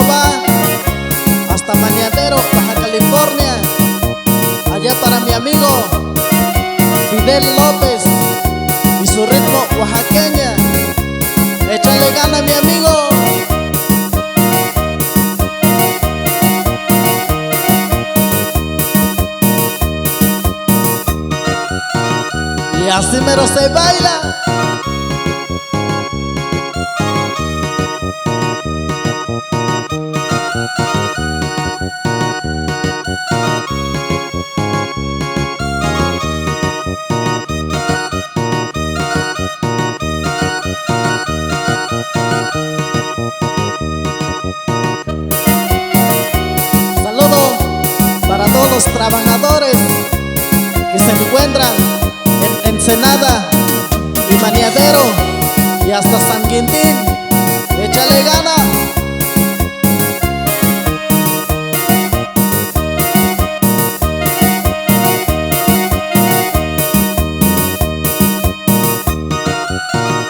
va hasta Maniadero, Baja California. Allá para mi amigo Fidel López y su ritmo oaxaqueña. Échale gana, mi amigo. Y así mero se baila. Saludos para todos los trabajadores que se encuentran en Ensenada y Maniadero y hasta San Quintín. Échale gana.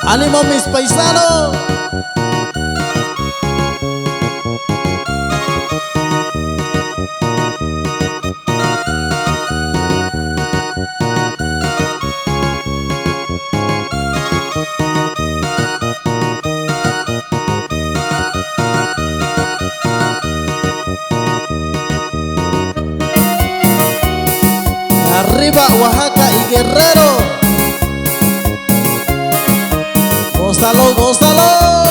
¡Ánimo, mis paisanos! Arriba Oaxaca y Guerrero. Gózalo, gózalo.